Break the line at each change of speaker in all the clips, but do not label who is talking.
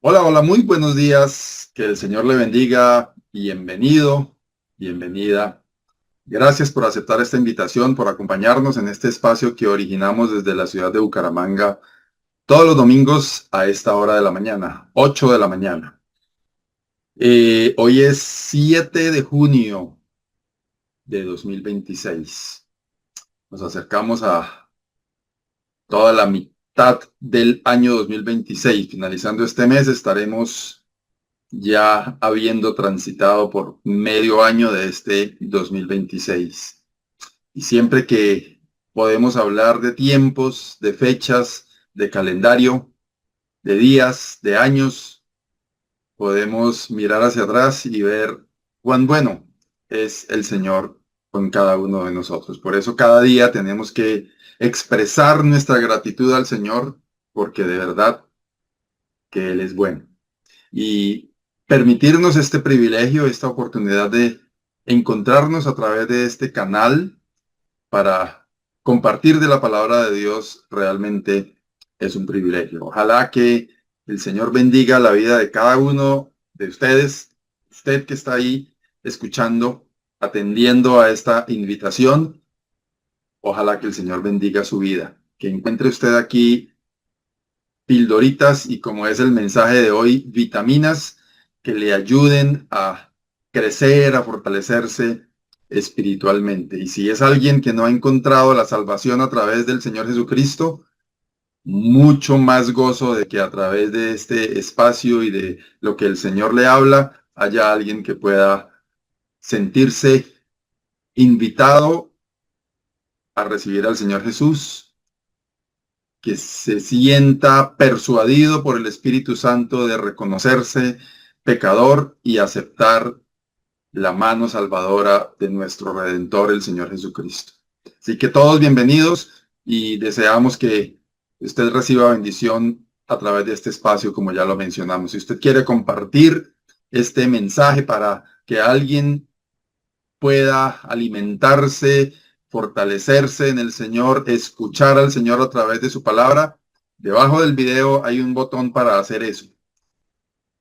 Hola, hola, muy buenos días. Que el Señor le bendiga. Bienvenido, bienvenida. Gracias por aceptar esta invitación, por acompañarnos en este espacio que originamos desde la ciudad de Bucaramanga todos los domingos a esta hora de la mañana, 8 de la mañana. Hoy es 7 de junio de 2026. Nos acercamos a toda la mitad del año 2026. Finalizando este mes estaremos ya habiendo transitado por medio año de este 2026. Y siempre que podemos hablar de tiempos, de fechas, de calendario, de días, de años, podemos mirar hacia atrás y ver cuán bueno es el Señor con cada uno de nosotros. Por eso cada día tenemos que expresar nuestra gratitud al Señor, porque de verdad que Él es bueno. Y permitirnos este privilegio, esta oportunidad de encontrarnos a través de este canal para compartir de la palabra de Dios realmente es un privilegio. Ojalá que el Señor bendiga la vida de cada uno de ustedes, usted que está ahí escuchando, atendiendo a esta invitación. Ojalá que el Señor bendiga su vida, que encuentre usted aquí pildoritas y, como es el mensaje de hoy, vitaminas que le ayuden a crecer, a fortalecerse espiritualmente. Y si es alguien que no ha encontrado la salvación a través del Señor Jesucristo, mucho más gozo de que a través de este espacio y de lo que el Señor le habla, haya alguien que pueda sentirse invitado a recibir al Señor Jesús, que se sienta persuadido por el Espíritu Santo de reconocerse pecador y aceptar la mano salvadora de nuestro Redentor, el Señor Jesucristo. Así que todos bienvenidos y deseamos que usted reciba bendición a través de este espacio, como ya lo mencionamos. Si usted quiere compartir este mensaje para que alguien pueda alimentarse, fortalecerse en el Señor, escuchar al Señor a través de su palabra, debajo del video hay un botón para hacer eso.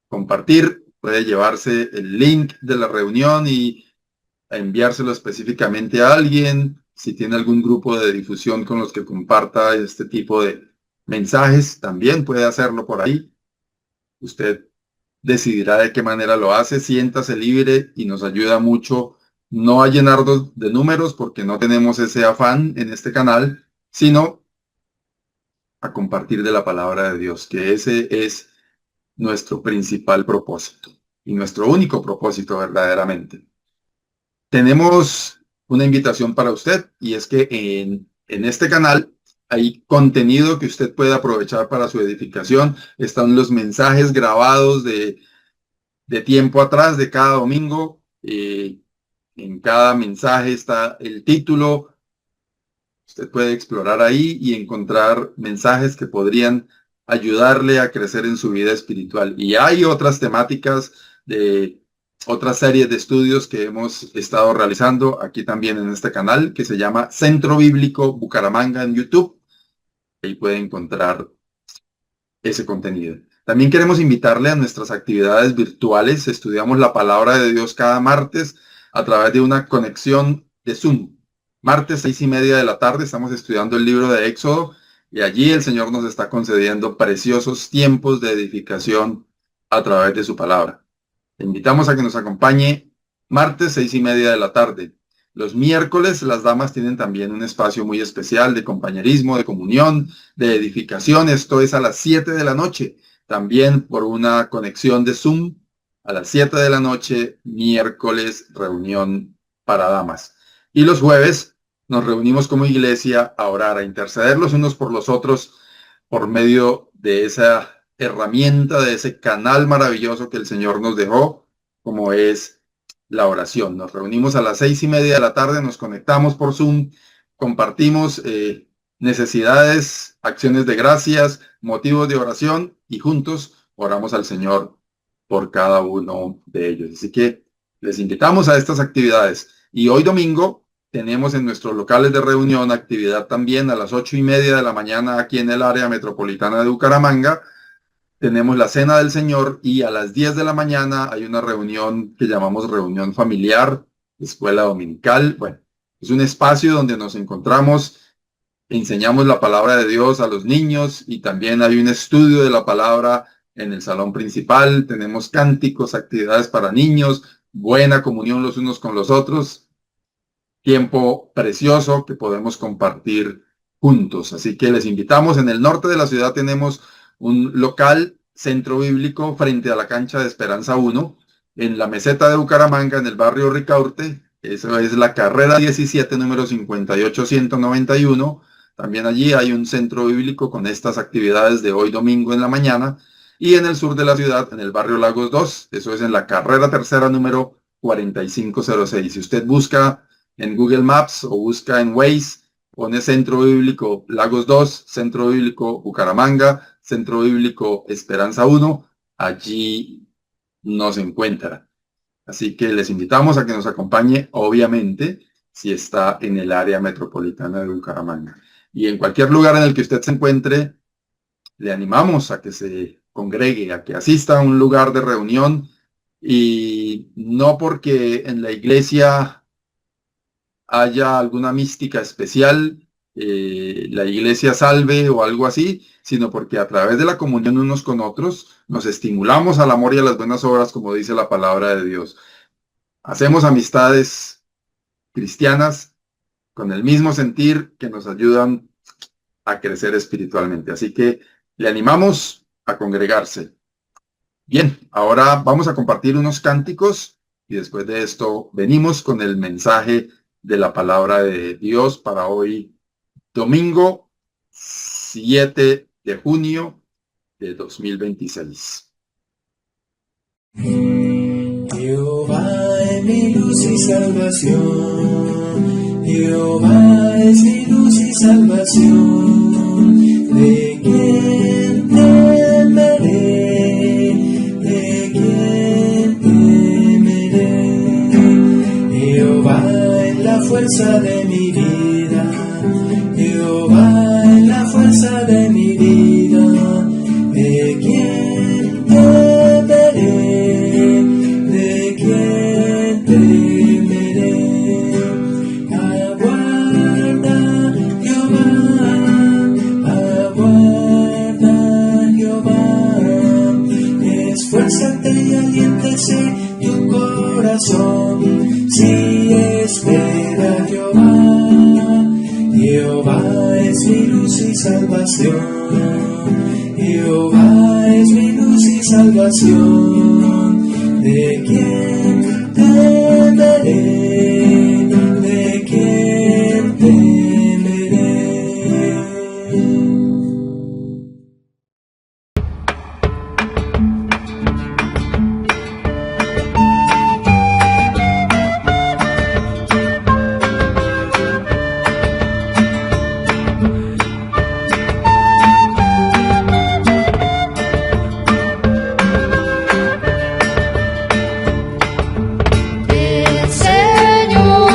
Compartir, puede llevarse el link de la reunión y enviárselo específicamente a alguien. Si tiene algún grupo de difusión con los que comparta este tipo de mensajes, también puede hacerlo por ahí. Usted decidirá de qué manera lo hace. Siéntase libre y nos ayuda mucho no a llenarnos de números, porque no tenemos ese afán en este canal, sino a compartir de la palabra de Dios, que ese es nuestro principal propósito y nuestro único propósito verdaderamente. Tenemos una invitación para usted, y es que en este canal hay contenido que usted puede aprovechar para su edificación. Están los mensajes grabados de tiempo atrás, de cada domingo. En cada mensaje está el título. Usted puede explorar ahí y encontrar mensajes que podrían ayudarle a crecer en su vida espiritual. Y hay otras temáticas de otras series de estudios que hemos estado realizando aquí también en este canal, que se llama Centro Bíblico Bucaramanga en YouTube. Ahí puede encontrar ese contenido. También queremos invitarle a nuestras actividades virtuales. Estudiamos la palabra de Dios cada martes a través de una conexión de Zoom. Martes 6:30 de la tarde estamos estudiando el libro de Éxodo, y allí el Señor nos está concediendo preciosos tiempos de edificación a través de su palabra. Te invitamos a que nos acompañe martes 6:30 de la tarde. Los miércoles las damas tienen también un espacio muy especial de compañerismo, de comunión, de edificación. Esto es a las 7 de la noche, también por una conexión de Zoom. A las 7 de la noche, miércoles, reunión para damas. Y los jueves nos reunimos como iglesia a orar, a interceder los unos por los otros, por medio de esa herramienta, de ese canal maravilloso que el Señor nos dejó, como es la oración. Nos reunimos a las 6:30 de la tarde, nos conectamos por Zoom, compartimos necesidades, acciones de gracias, motivos de oración, y juntos oramos al Señor por cada uno de ellos. Así que les invitamos a estas actividades. Y hoy domingo tenemos en nuestros locales de reunión actividad también a las 8:30 de la mañana aquí en el área metropolitana de Bucaramanga. tenemos la Cena del Señor y a las 10 de la mañana hay una reunión que llamamos reunión familiar, escuela dominical. Bueno, es un espacio donde nos encontramos, enseñamos la palabra de Dios a los niños y también hay un estudio de la palabra en el salón principal. Tenemos cánticos, actividades para niños, buena comunión los unos con los otros, tiempo precioso que podemos compartir juntos. Así que les invitamos. En el norte de la ciudad tenemos un local centro bíblico frente a la cancha de Esperanza 1, en la meseta de Bucaramanga, en el barrio Ricaurte. Eso es la carrera 17, número 58191. También allí hay un centro bíblico con estas actividades de hoy domingo en la mañana. Y en el sur de la ciudad, en el barrio Lagos 2, eso es en la carrera tercera, número 4506. Si usted busca en Google Maps o busca en Waze, pone Centro Bíblico Lagos 2, Centro Bíblico Bucaramanga, Centro Bíblico Esperanza 1, allí nos encuentra. Así que les invitamos a que nos acompañe, obviamente, si está en el área metropolitana de Bucaramanga. Y en cualquier lugar en el que usted se encuentre, le animamos a que se congregue, a que asista a un lugar de reunión, y no porque en la iglesia haya alguna mística especial, la iglesia salve o algo así, sino porque a través de la comunión unos con otros nos estimulamos al amor y a las buenas obras, como dice la palabra de Dios. Hacemos amistades cristianas con el mismo sentir que nos ayudan a crecer espiritualmente. Así que le animamos a congregarse. Bien, ahora vamos a compartir unos cánticos y después de esto venimos con el mensaje de la palabra de Dios para hoy, domingo 7 de junio de 2026.
Jehová es mi luz y salvación, Jehová es mi luz y salvación, ¿de quién temeré? ¿De quién temeré? Jehová es la fuerza de mi vida, Jehová es la fuerza de mi vida, ¿de quién temeré? ¿De quién temeré? Aguarda Jehová, esfuérzate y aliéntese tu corazón, si espera Jehová. Jehová es mi luz y salvación, Jehová es mi luz y salvación, ¿de quién temeré? ¿De quién temeré?
El Señor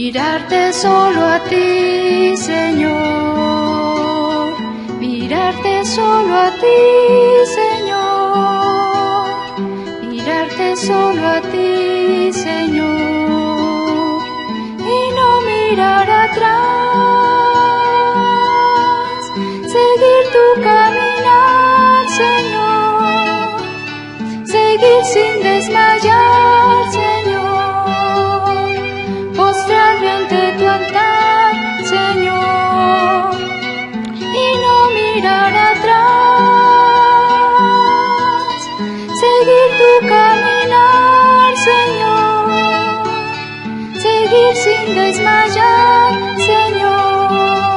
Mirarte solo a ti, Señor. Mirarte solo a ti, Señor. Mirarte solo a ti, Señor. Y no mirar atrás. Seguir tu caminar, Señor. Seguir sin desmayar, Señor. Postrarme ante tu altar, Señor. Y no mirar atrás. Seguir tu caminar, Señor. Seguir sin desmayar, Señor.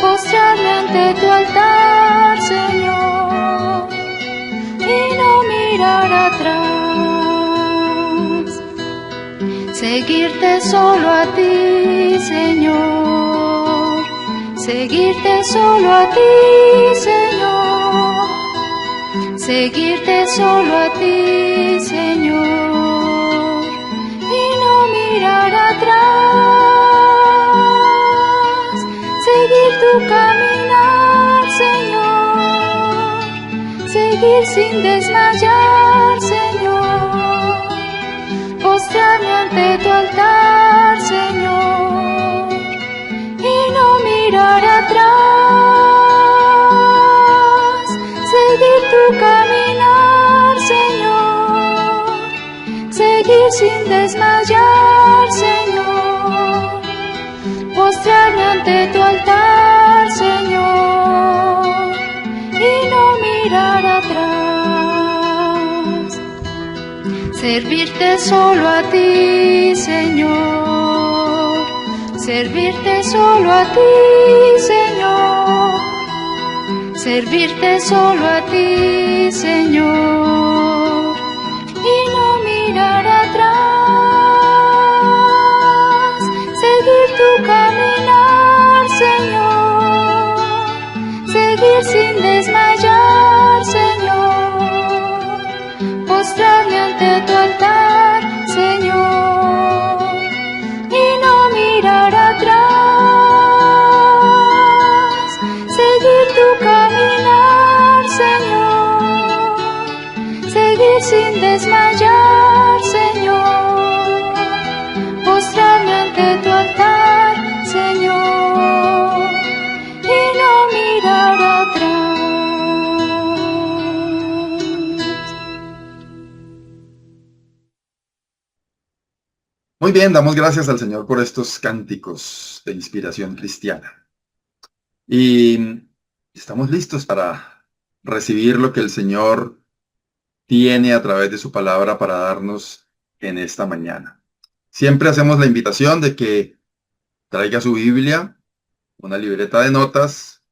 Postrarme ante tu altar, Señor. Y no mirar atrás. Seguirte solo a ti, Señor. Seguirte solo a ti, Señor. Seguirte solo a ti, Señor. Y no mirar atrás. Seguir tu caminar, Señor. Seguir sin desmayar, Señor. Postrarme ante tu altar, Señor. Y no mirar atrás. Seguir tu caminar, Señor. Seguir sin desmayar, Señor. Postrarme ante tu altar, Señor. Y no mirar atrás. Servirte solo a ti, Señor. Servirte solo a ti, Señor. Servirte solo a ti, Señor. Y no mirar atrás. Seguir tu caminar, Señor. Seguir sin desmayar, Señor. Postrarme ante tu altar, Señor. Y no mirar atrás. Seguir tu caminar, Señor. Seguir sin desmayar, Señor. Postrarme ante tu altar, Señor. Y no mirar atrás.
Muy bien, damos gracias al Señor por estos cánticos de inspiración cristiana. Y estamos listos para recibir lo que el Señor tiene a través de su palabra para darnos en esta mañana. Siempre hacemos la invitación de que traiga su Biblia, una libreta de notas,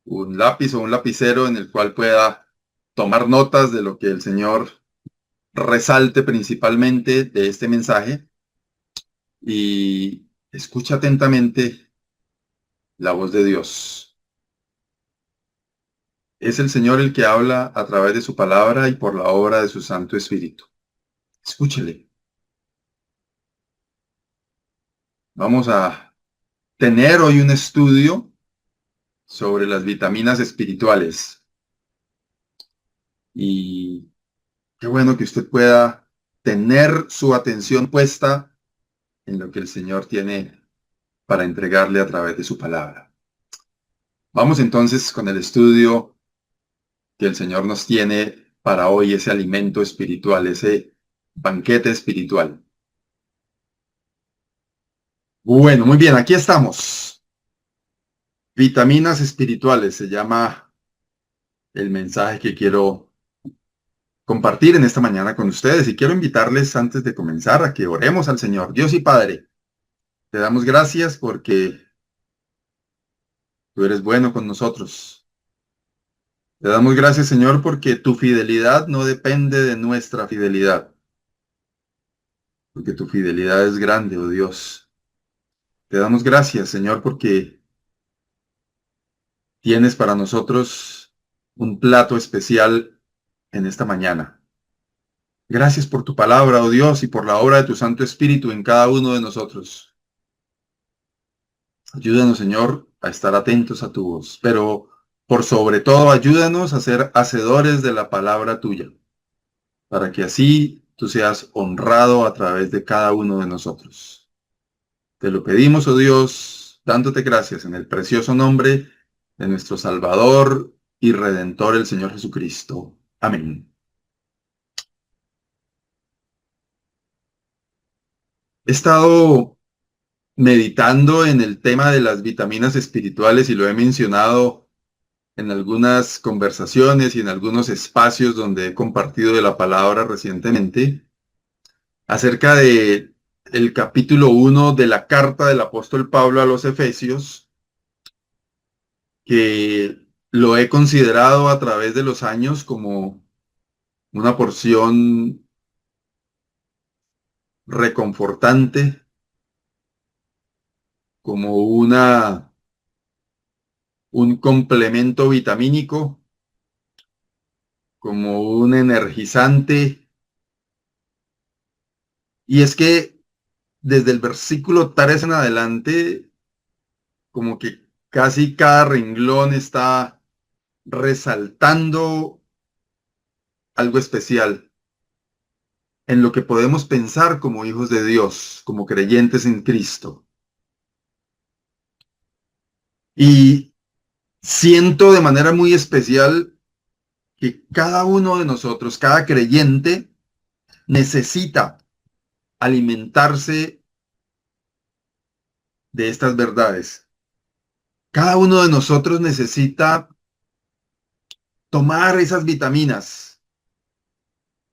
un lápiz o un lapicero en el cual pueda tomar notas de lo que el Señor resalte principalmente de este mensaje y escucha atentamente la voz de Dios. Es el Señor el que habla a través de su palabra y por la obra de su Santo Espíritu. Escúchele. Vamos a tener hoy un estudio sobre las vitaminas espirituales. Y qué bueno que usted pueda tener su atención puesta en lo que el Señor tiene para entregarle a través de su palabra. Vamos entonces con el estudio que el Señor nos tiene para hoy, ese alimento espiritual, ese banquete espiritual. Bueno, muy bien, aquí estamos. Vitaminas espirituales se llama el mensaje que quiero compartir en esta mañana con ustedes, y quiero invitarles antes de comenzar a que oremos al Señor. Dios y Padre, te damos gracias porque tú eres bueno con nosotros. Te damos gracias, Señor, porque tu fidelidad no depende de nuestra fidelidad, porque tu fidelidad es grande, oh Dios. Te damos gracias, Señor, porque tienes para nosotros un plato especial en esta mañana. Gracias por tu palabra, oh Dios, y por la obra de tu Santo Espíritu en cada uno de nosotros. Ayúdanos, Señor, a estar atentos a tu voz, pero por sobre todo ayúdanos a ser hacedores de la palabra tuya, para que así tú seas honrado a través de cada uno de nosotros. Te lo pedimos, oh Dios, dándote gracias en el precioso nombre de nuestro Salvador y Redentor, el Señor Jesucristo. Amén. He estado meditando en el tema de las vitaminas espirituales y lo he mencionado en algunas conversaciones y en algunos espacios donde he compartido de la palabra recientemente, acerca de el capítulo 1 de la carta del apóstol Pablo a los Efesios, que lo he considerado a través de los años como una porción reconfortante, como un complemento vitamínico, como un energizante. Y es que desde el versículo 3 en adelante, como que casi cada renglón está resaltando algo especial en lo que podemos pensar como hijos de Dios, como creyentes en Cristo. Y siento de manera muy especial que cada uno de nosotros, cada creyente, necesita alimentarse de estas verdades. Cada uno de nosotros necesita tomar esas vitaminas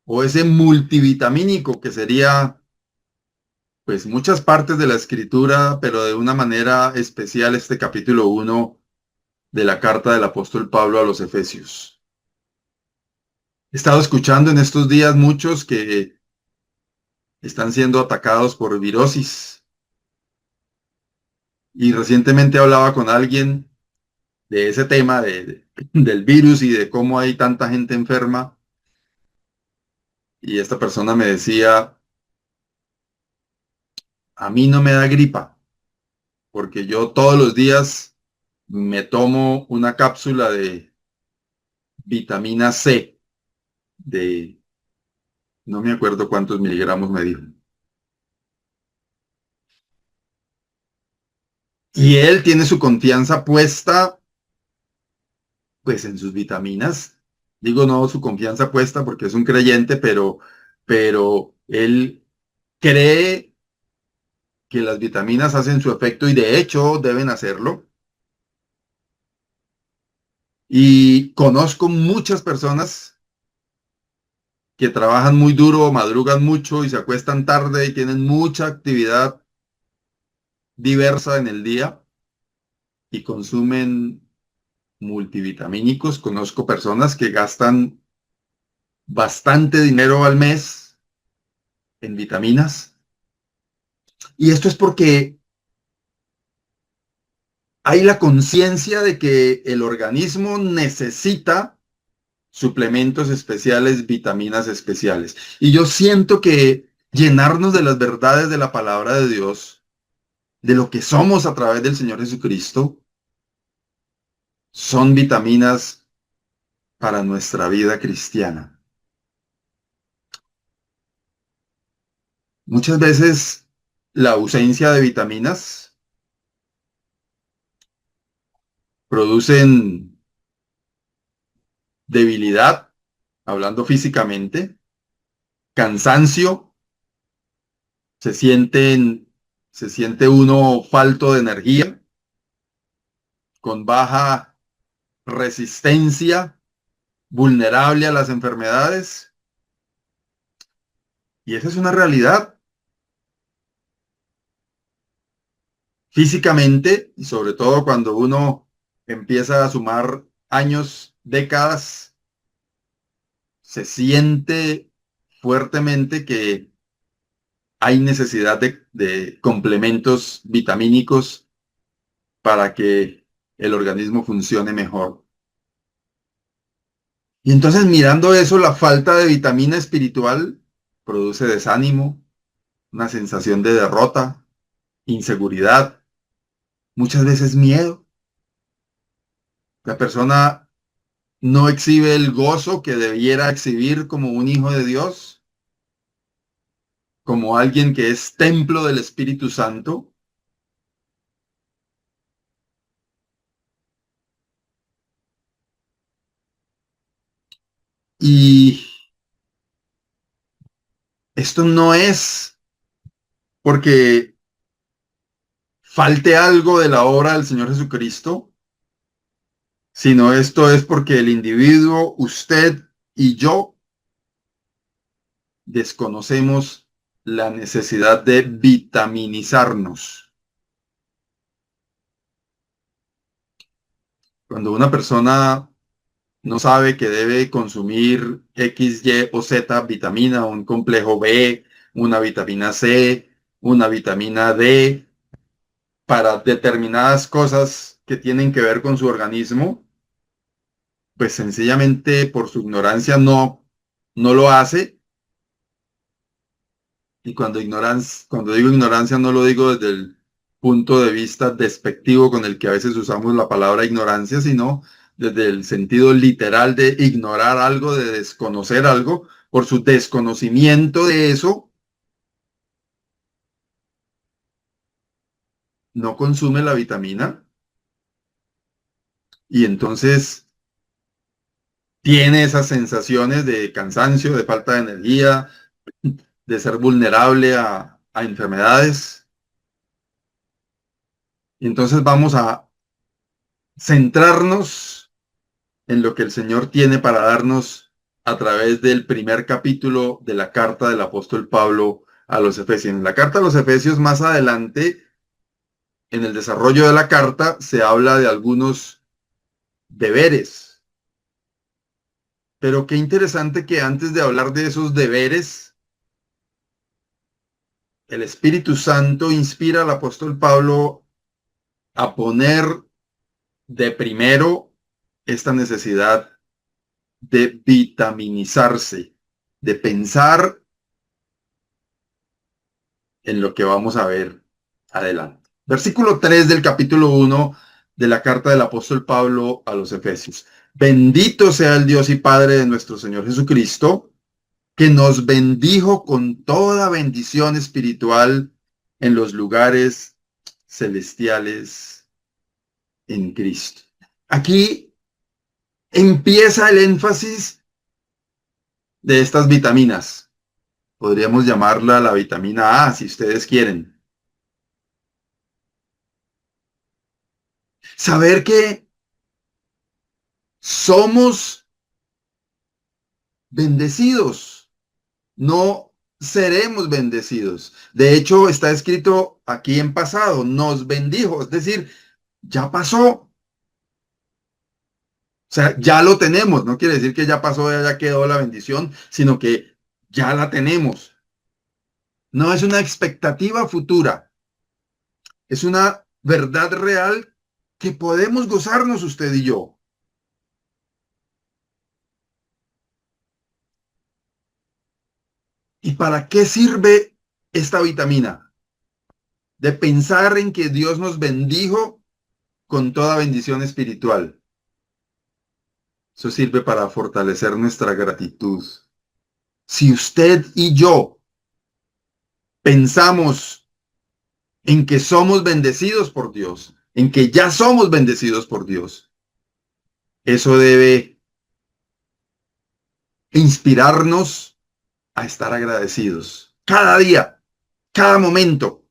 o ese multivitamínico que sería pues muchas partes de la escritura, pero de una manera especial este capítulo 1 de la carta del apóstol Pablo a los Efesios. He estado escuchando en estos días muchos que están siendo atacados por virosis. Y recientemente hablaba con alguien de ese tema del virus y de cómo hay tanta gente enferma. Y esta persona me decía, a mí no me da gripa, porque yo todos los días me tomo una cápsula de vitamina C, de no me acuerdo cuántos miligramos me dijo. Y él tiene su confianza puesta pues en sus vitaminas. Digo no su confianza puesta porque es un creyente, pero él cree que las vitaminas hacen su efecto y de hecho deben hacerlo. Y conozco muchas personas que trabajan muy duro, madrugan mucho y se acuestan tarde y tienen mucha actividad diversa en el día y consumen multivitamínicos. Conozco personas que gastan bastante dinero al mes en vitaminas. Y esto es porque hay la conciencia de que el organismo necesita suplementos especiales, vitaminas especiales. Y yo siento que llenarnos de las verdades de la palabra de Dios, de lo que somos a través del Señor Jesucristo, son vitaminas para nuestra vida cristiana. Muchas veces la ausencia de vitaminas producen debilidad, hablando físicamente, cansancio, se siente uno falto de energía, con baja resistencia, vulnerable a las enfermedades. Y esa es una realidad. Físicamente, y sobre todo cuando uno empieza a sumar años, décadas, se siente fuertemente que hay necesidad de complementos vitamínicos para que el organismo funcione mejor. Y entonces mirando eso, la falta de vitamina espiritual produce desánimo, una sensación de derrota, inseguridad, muchas veces miedo. La persona no exhibe el gozo que debiera exhibir como un hijo de Dios, como alguien que es templo del Espíritu Santo. Y esto no es porque falte algo de la obra del Señor Jesucristo, sino esto es porque el individuo, usted y yo, desconocemos la necesidad de vitaminizarnos. Cuando una persona no sabe que debe consumir X, Y o Z vitamina, un complejo B, una vitamina C, una vitamina D, para determinadas cosas que tienen que ver con su organismo, pues sencillamente por su ignorancia no lo hace. Y cuando digo ignorancia, no lo digo desde el punto de vista despectivo con el que a veces usamos la palabra ignorancia, sino desde el sentido literal de ignorar algo, de desconocer algo. Por su desconocimiento de eso, no consume la vitamina y entonces tiene esas sensaciones de cansancio, de falta de energía, de ser vulnerable a enfermedades. Y entonces vamos a centrarnos en lo que el Señor tiene para darnos a través del primer capítulo de la carta del apóstol Pablo a los Efesios. En la carta a los Efesios, más adelante, en el desarrollo de la carta, se habla de algunos deberes. Pero qué interesante que antes de hablar de esos deberes, el Espíritu Santo inspira al apóstol Pablo a poner de primero esta necesidad de vitaminizarse, de pensar en lo que vamos a ver adelante. Versículo 3 del capítulo 1 de la carta del apóstol Pablo a los Efesios. Bendito sea el Dios y Padre de nuestro Señor Jesucristo, que nos bendijo con toda bendición espiritual en los lugares celestiales en Cristo. Aquí empieza el énfasis de estas vitaminas. Podríamos llamarla la vitamina A, si ustedes quieren. Saber que somos bendecidos, no seremos bendecidos. De hecho, está escrito aquí en pasado, nos bendijo, es decir, ya pasó. O sea, ya lo tenemos, no quiere decir que ya pasó, ya quedó la bendición, sino que ya la tenemos. No es una expectativa futura, es una verdad real que podemos gozarnos usted y yo. ¿Y para qué sirve esta vitamina? De pensar en que Dios nos bendijo con toda bendición espiritual. Eso sirve para fortalecer nuestra gratitud. Si usted y yo pensamos en que somos bendecidos por Dios, en que ya somos bendecidos por Dios, eso debe inspirarnos a estar agradecidos cada día, cada momento.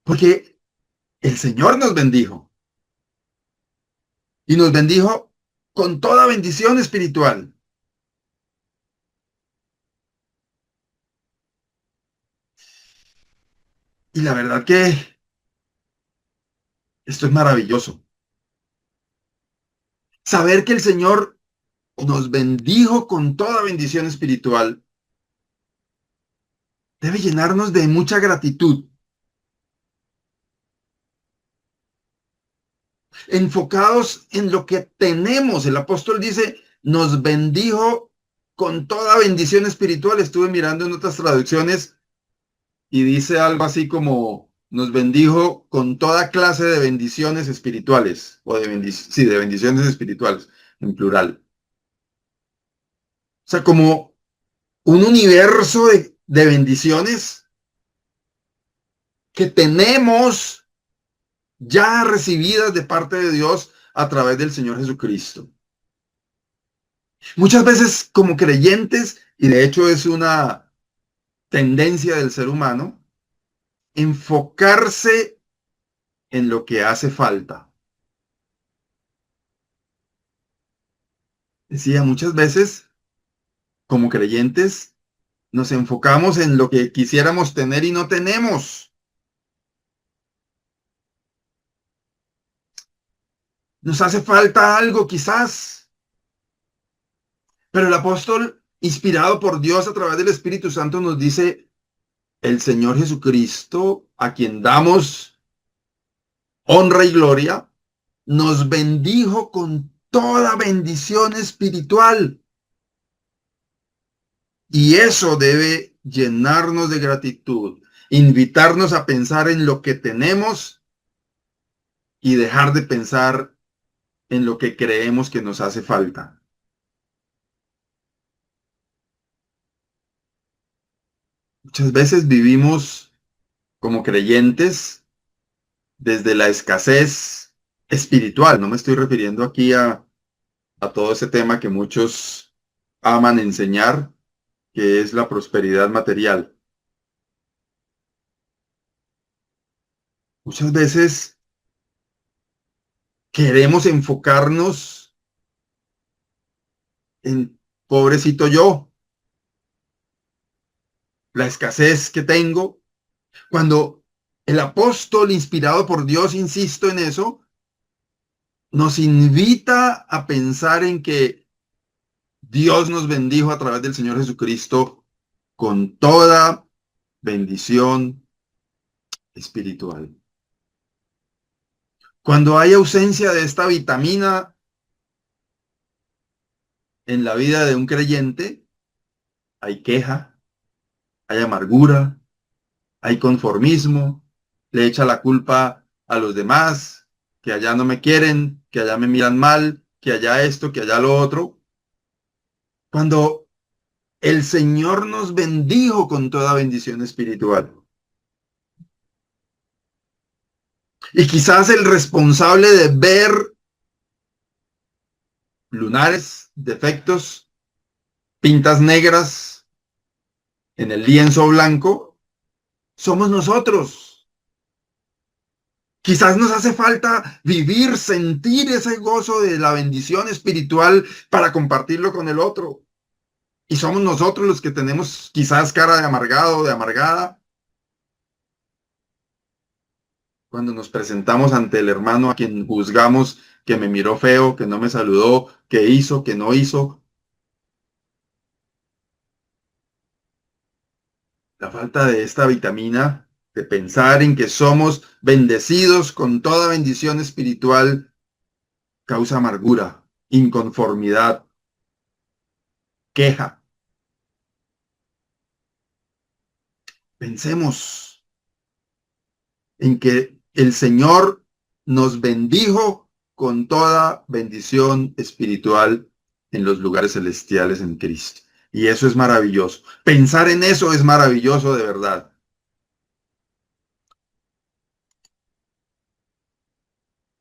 Porque el Señor nos bendijo y nos bendijo con toda bendición espiritual. Y la verdad que esto es maravilloso. Saber que el Señor nos bendijo con toda bendición espiritual debe llenarnos de mucha gratitud. Enfocados en lo que tenemos. El apóstol dice, nos bendijo con toda bendición espiritual. Estuve mirando en otras traducciones y dice algo así como, nos bendijo con toda clase de bendiciones espirituales, o de bendiciones espirituales, en plural. O sea, como un universo de bendiciones que tenemos ya recibidas de parte de Dios a través del Señor Jesucristo. Muchas veces como creyentes, y de hecho es una tendencia del ser humano, enfocarse en lo que hace falta. Decía, muchas veces como creyentes nos enfocamos en lo que quisiéramos tener y no tenemos. Nos hace falta algo quizás, pero el apóstol, inspirado por Dios a través del Espíritu Santo, nos dice, el Señor Jesucristo, a quien damos honra y gloria, nos bendijo con toda bendición espiritual. Y eso debe llenarnos de gratitud, invitarnos a pensar en lo que tenemos y dejar de pensar en lo que creemos que nos hace falta. Muchas veces vivimos como creyentes desde la escasez espiritual. No me estoy refiriendo aquí a todo ese tema que muchos aman enseñar, que es la prosperidad material. Muchas veces queremos enfocarnos en pobrecito yo, la escasez que tengo, cuando el apóstol inspirado por Dios, insisto en eso, nos invita a pensar en que Dios nos bendijo a través del Señor Jesucristo con toda bendición espiritual. Cuando hay ausencia de esta vitamina en la vida de un creyente, hay queja, hay amargura, hay conformismo, le echa la culpa a los demás, que allá no me quieren, que allá me miran mal, que allá esto, que allá lo otro. Cuando el Señor nos bendijo con toda bendición espiritual. Y quizás el responsable de ver lunares, defectos, pintas negras en el lienzo blanco, somos nosotros. Quizás nos hace falta vivir, sentir ese gozo de la bendición espiritual para compartirlo con el otro. Y somos nosotros los que tenemos quizás cara de amargado o de amargada. Cuando nos presentamos ante el hermano a quien juzgamos que me miró feo, que no me saludó, que hizo, que no hizo. La falta de esta vitamina, de pensar en que somos bendecidos con toda bendición espiritual, causa amargura, inconformidad, queja. Pensemos en que el Señor nos bendijo con toda bendición espiritual en los lugares celestiales en Cristo. Y eso es maravilloso. Pensar en eso es maravilloso de verdad.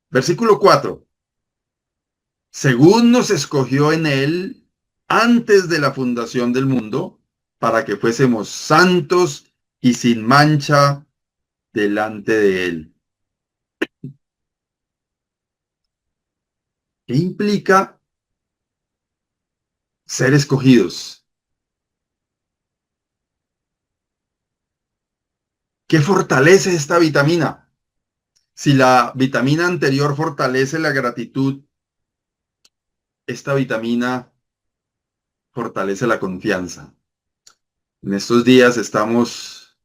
Versículo 4. Según nos escogió en él antes de la fundación del mundo, para que fuésemos santos y sin mancha delante de él. ¿Qué implica ser escogidos? ¿Qué fortalece esta vitamina? Si la vitamina anterior fortalece la gratitud, esta vitamina fortalece la confianza. En estos días estamos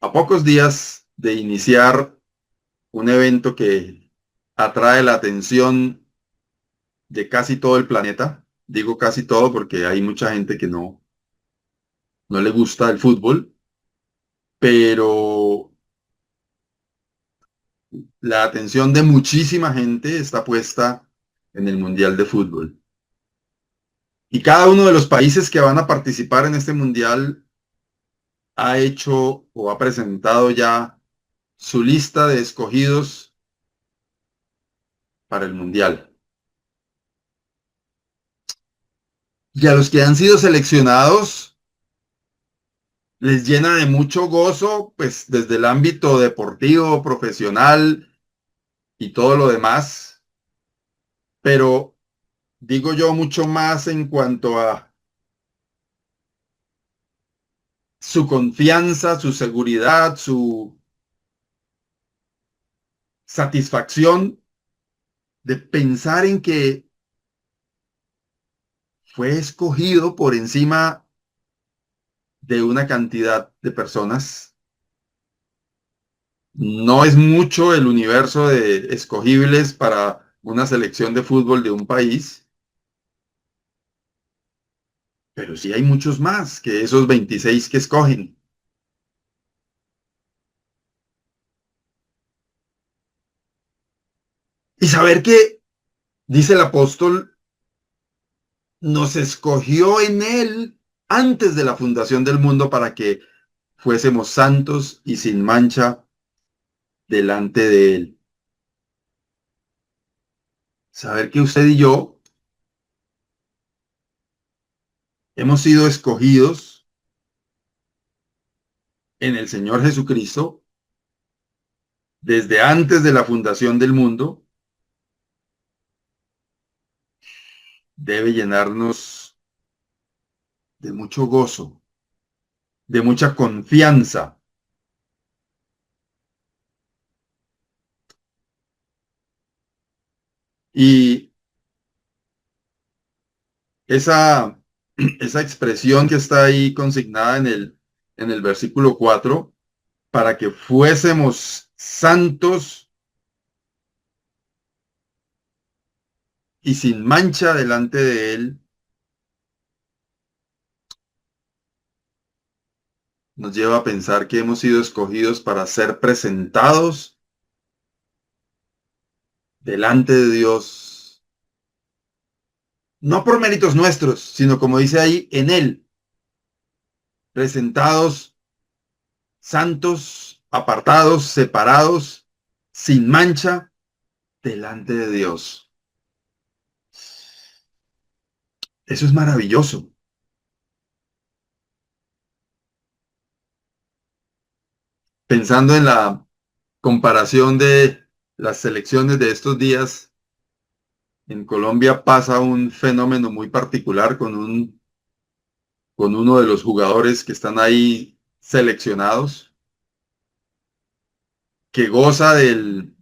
a pocos días de iniciar un evento que atrae la atención de casi todo el planeta. Digo casi todo porque hay mucha gente que no no le gusta el fútbol, pero la atención de muchísima gente está puesta en el Mundial de Fútbol. Y cada uno de los países que van a participar en este Mundial ha hecho o ha presentado ya su lista de escogidos para el Mundial. Y a los que han sido seleccionados les llena de mucho gozo, pues desde el ámbito deportivo, profesional y todo lo demás, pero digo yo mucho más en cuanto a su confianza, su seguridad, su satisfacción de pensar en que fue escogido por encima de una cantidad de personas. No es mucho el universo de escogibles para una selección de fútbol de un país, pero sí hay muchos más que esos 26 que escogen. Y saber que, dice el apóstol, nos escogió en él antes de la fundación del mundo para que fuésemos santos y sin mancha delante de él. Saber que usted y yo hemos sido escogidos en el Señor Jesucristo desde antes de la fundación del mundo debe llenarnos de mucho gozo, de mucha confianza. Y esa, esa expresión que está ahí consignada en el versículo 4, para que fuésemos santos y sin mancha delante de él, nos lleva a pensar que hemos sido escogidos para ser presentados delante de Dios, no por méritos nuestros, sino como dice ahí, en él, presentados santos, apartados, separados, sin mancha, delante de Dios. Eso es maravilloso. Pensando en la comparación de las selecciones de estos días, en Colombia pasa un fenómeno muy particular con uno de los jugadores que están ahí seleccionados, que goza de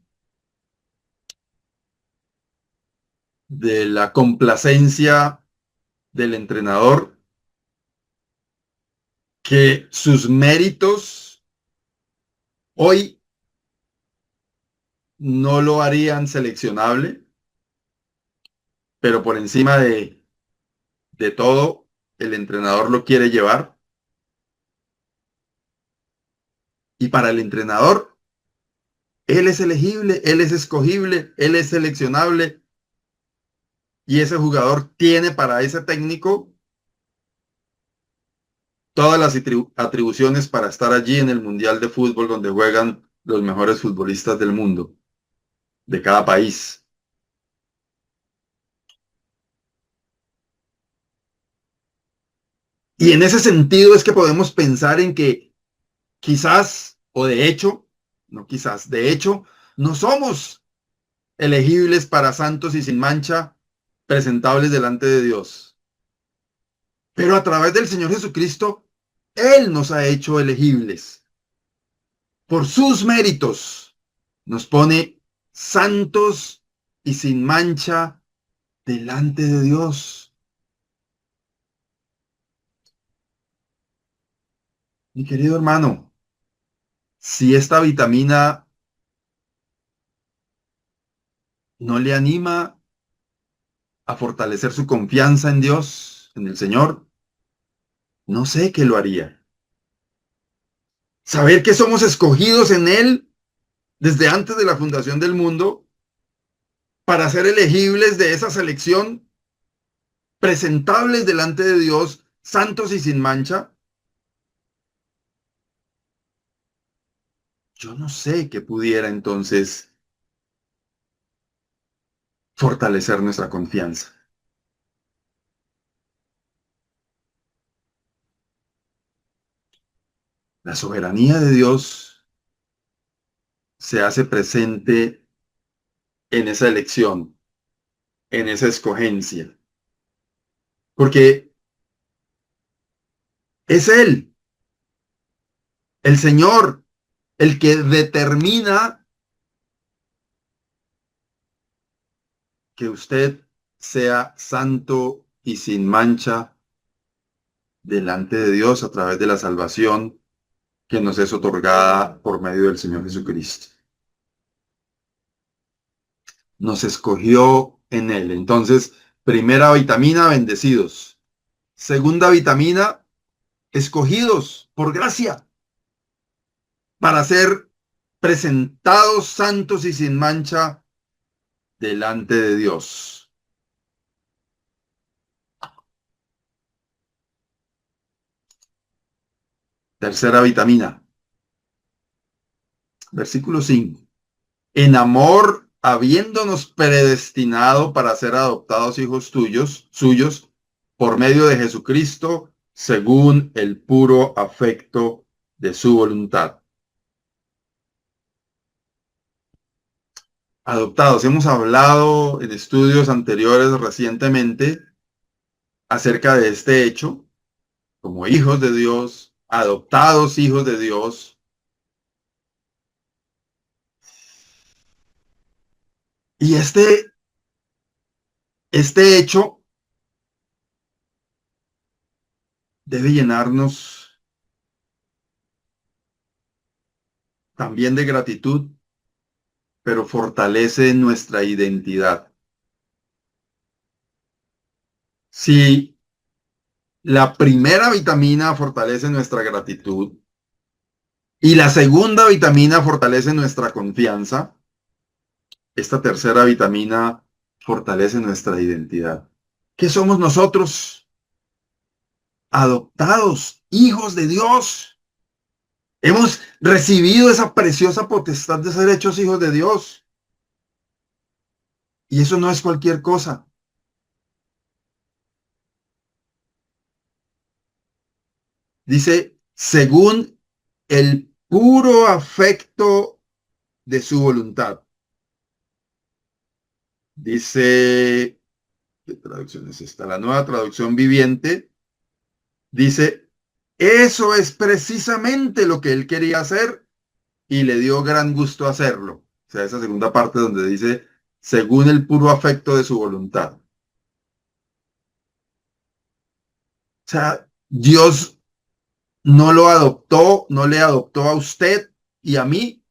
la complacencia del entrenador, que sus méritos hoy no lo harían seleccionable, pero por encima de todo, el entrenador lo quiere llevar. Y para el entrenador, él es elegible, él es escogible, él es seleccionable. Y ese jugador tiene para ese técnico todas las atribuciones para estar allí en el Mundial de Fútbol donde juegan los mejores futbolistas del mundo, de cada país. Y en ese sentido es que podemos pensar en que quizás, o de hecho, no quizás, de hecho, no somos elegibles para santos y sin mancha, presentables delante de Dios. Pero a través del Señor Jesucristo, Él nos ha hecho elegibles. Por sus méritos, nos pone santos y sin mancha delante de Dios. Mi querido hermano, si esta vitamina no le anima a fortalecer su confianza en Dios, en el Señor, no sé qué lo haría. Saber que somos escogidos en Él desde antes de la fundación del mundo para ser elegibles de esa selección, presentables delante de Dios, santos y sin mancha. Yo no sé qué pudiera entonces fortalecer nuestra confianza. La soberanía de Dios se hace presente en esa elección, en esa escogencia, porque es Él, el Señor, el que determina que usted sea santo y sin mancha delante de Dios a través de la salvación que nos es otorgada por medio del Señor Jesucristo. Nos escogió en Él. Entonces, primera vitamina, bendecidos. Segunda vitamina, escogidos por gracia para ser presentados santos y sin mancha delante de Dios. Tercera vitamina, versículo 5. En amor, habiéndonos predestinado para ser adoptados hijos suyos, por medio de Jesucristo, según el puro afecto de su voluntad. Adoptados. Hemos hablado en estudios anteriores recientemente acerca de este hecho, como hijos de Dios, adoptados hijos de Dios. Y este hecho debe llenarnos también de gratitud, pero fortalece nuestra identidad. Si la primera vitamina fortalece nuestra gratitud y la segunda vitamina fortalece nuestra confianza, esta tercera vitamina fortalece nuestra identidad. ¿Qué somos nosotros? Adoptados, hijos de Dios. Hemos recibido esa preciosa potestad de ser hechos hijos de Dios. Y eso no es cualquier cosa. Dice, según el puro afecto de su voluntad. Dice, ¿qué traducción es esta? La Nueva Traducción Viviente. Dice, eso es precisamente lo que él quería hacer y le dio gran gusto hacerlo. O sea, esa segunda parte donde dice, según el puro afecto de su voluntad. O sea, Dios no lo adoptó, no le adoptó a usted y a mí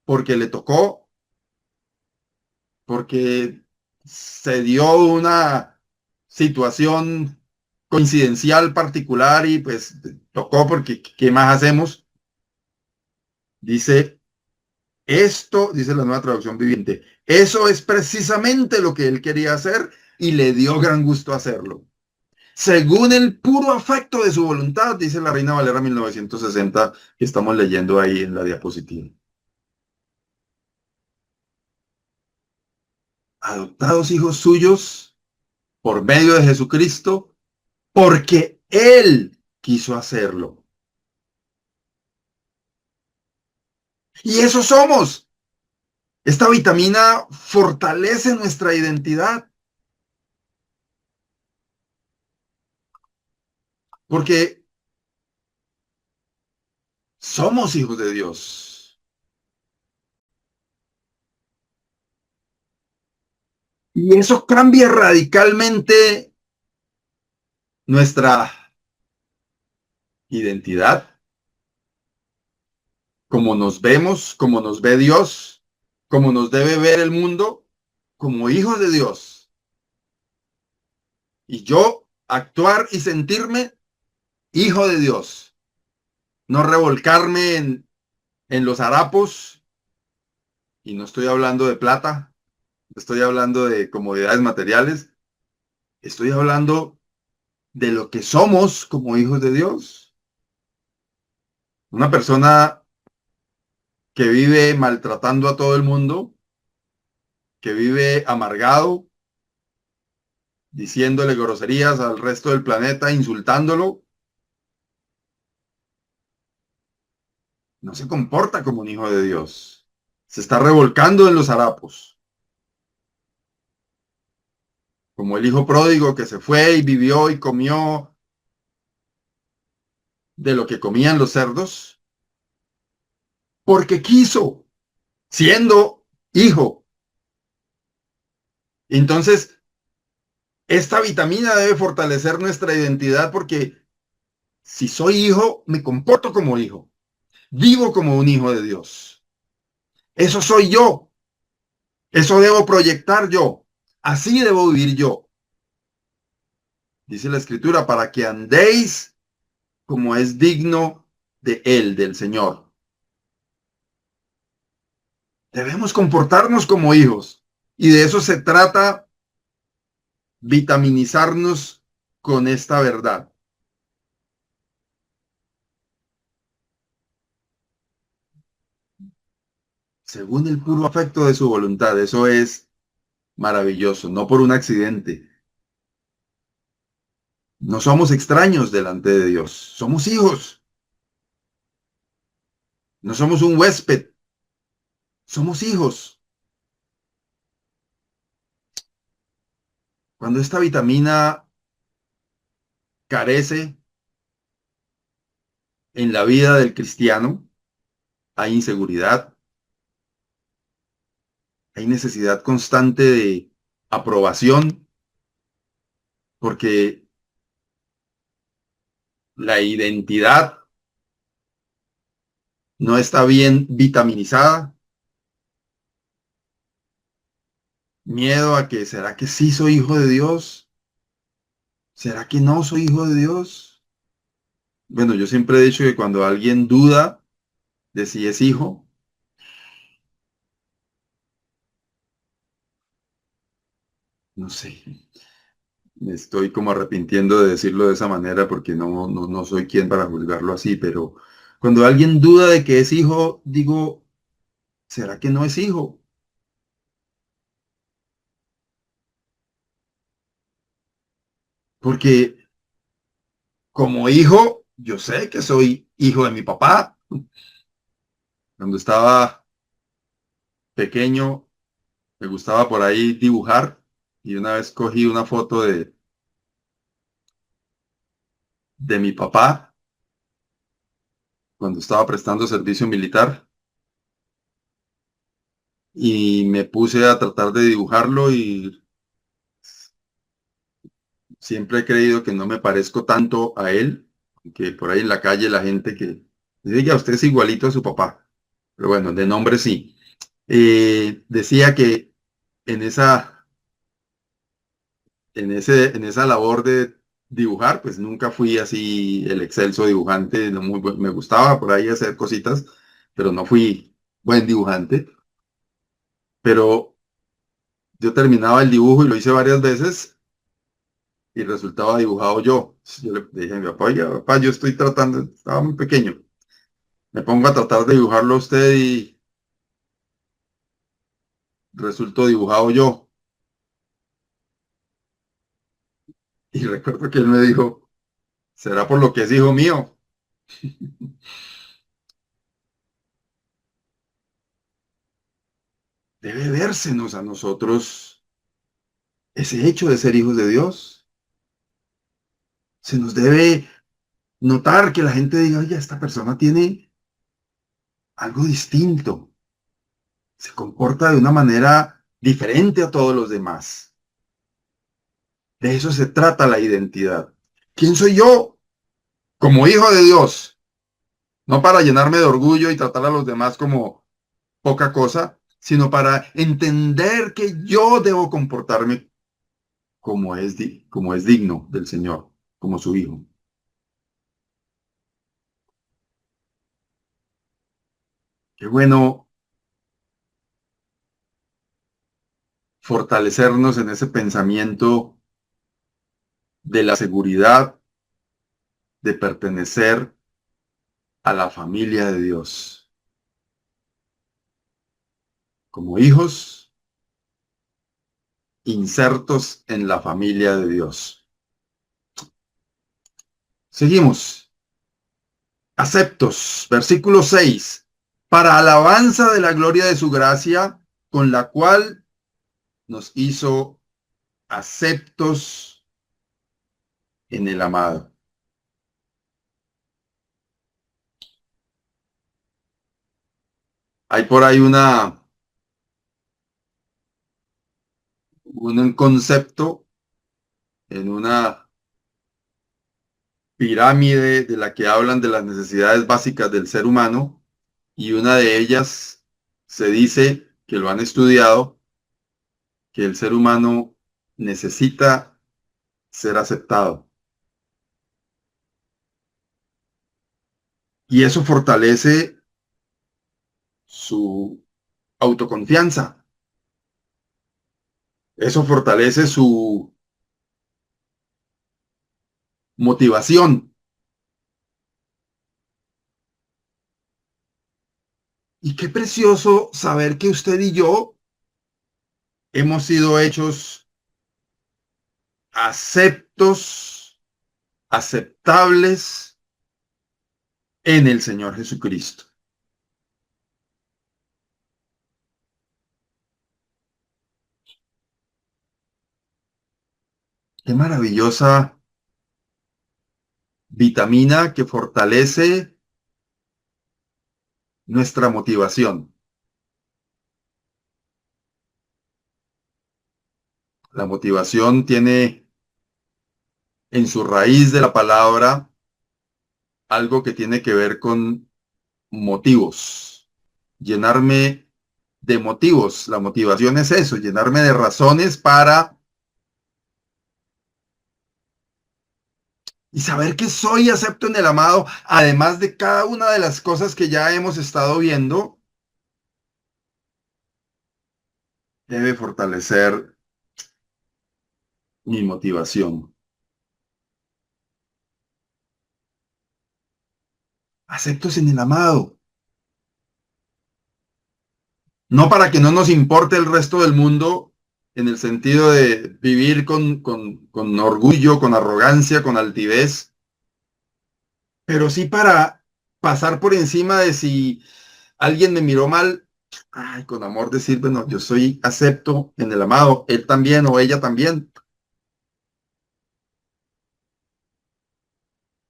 porque le tocó, porque se dio una situación coincidencial particular y pues tocó porque ¿qué más hacemos? Dice, esto, dice la Nueva Traducción Viviente, eso es precisamente lo que él quería hacer y le dio gran gusto hacerlo. Según el puro afecto de su voluntad, dice la Reina Valera 1960, que estamos leyendo ahí en la diapositiva. Adoptados hijos suyos por medio de Jesucristo, porque Él quiso hacerlo. Y eso somos. Esta vitamina fortalece nuestra identidad. Porque somos hijos de Dios. Y eso cambia radicalmente nuestra identidad, como nos vemos, como nos ve Dios, como nos debe ver el mundo, como hijos de Dios. Y yo actuar y sentirme hijo de Dios. No revolcarme en los harapos, y no estoy hablando de plata, no estoy hablando de comodidades materiales, estoy hablando de lo que somos como hijos de Dios. Una persona que vive maltratando a todo el mundo, que vive amargado, diciéndole groserías al resto del planeta, insultándolo, no se comporta como un hijo de Dios. Se está revolcando en los harapos, como el hijo pródigo que se fue y vivió y comió de lo que comían los cerdos, porque quiso, siendo hijo. Entonces, esta vitamina debe fortalecer nuestra identidad, porque si soy hijo, me comporto como hijo, vivo como un hijo de Dios. Eso soy yo, eso debo proyectar yo, así debo vivir yo. Dice la Escritura, para que andéis como es digno de Él, del Señor. Debemos comportarnos como hijos, y de eso se trata, vitaminizarnos con esta verdad. Según el puro afecto de su voluntad. Eso es maravilloso, no por un accidente. No somos extraños delante de Dios, somos hijos. No somos un huésped, somos hijos. Cuando esta vitamina carece en la vida del cristiano, hay inseguridad, hay necesidad constante de aprobación, porque la identidad no está bien vitaminizada. Miedo a que, ¿será que sí soy hijo de Dios? ¿Será que no soy hijo de Dios? Bueno, yo siempre he dicho que cuando alguien duda de si es hijo, no sé, me estoy como arrepintiendo de decirlo de esa manera, porque no soy quien para juzgarlo así, pero cuando alguien duda de que es hijo, digo, ¿será que no es hijo? Porque como hijo, yo sé que soy hijo de mi papá. Cuando estaba pequeño, me gustaba por ahí dibujar, y una vez cogí una foto de mi papá cuando estaba prestando servicio militar, y me puse a tratar de dibujarlo, y siempre he creído que no me parezco tanto a él, que por ahí en la calle la gente que dice, ya usted es igualito a su papá, pero bueno, de nombre sí. Decía que en en esa labor de dibujar, pues nunca fui así el excelso dibujante, no me gustaba por ahí hacer cositas, pero no fui buen dibujante. Pero yo terminaba el dibujo y lo hice varias veces, y resultaba dibujado yo. Yo le dije a mi papá, oiga, papá, yo estoy tratando, estaba muy pequeño, me pongo a tratar de dibujarlo a usted y resultó dibujado yo. Y recuerdo que él me dijo, será por lo que es hijo mío. Debe vérsenos a nosotros ese hecho de ser hijos de Dios. Se nos debe notar, que la gente diga, oye, esta persona tiene algo distinto, se comporta de una manera diferente a todos los demás. De eso se trata la identidad. ¿Quién soy yo? Como hijo de Dios. No para llenarme de orgullo y tratar a los demás como poca cosa, sino para entender que yo debo comportarme como es digno del Señor, como su hijo. Qué bueno fortalecernos en ese pensamiento de la seguridad de pertenecer a la familia de Dios. Como hijos insertos en la familia de Dios. Seguimos. Aceptos. Versículo 6. Para alabanza de la gloria de su gracia, con la cual nos hizo aceptos en el amado. Hay por ahí un concepto en una pirámide de la que hablan de las necesidades básicas del ser humano, y una de ellas se dice, que lo han estudiado, que el ser humano necesita ser aceptado. Y eso fortalece su autoconfianza. Eso fortalece su motivación. Y qué precioso saber que usted y yo hemos sido hechos aceptos, aceptables en el Señor Jesucristo. Qué maravillosa vitamina que fortalece nuestra motivación. La motivación tiene en su raíz de la palabra algo que tiene que ver con motivos. Llenarme de motivos. La motivación es eso, llenarme de razones para y saber que soy acepto en el amado, además de cada una de las cosas que ya hemos estado viendo, debe fortalecer mi motivación. Aceptos en el amado. No para que no nos importe el resto del mundo, en el sentido de vivir con orgullo, con arrogancia, con altivez, pero sí para pasar por encima de si alguien me miró mal, ay, con amor decir, bueno, yo soy acepto en el amado, él también o ella también.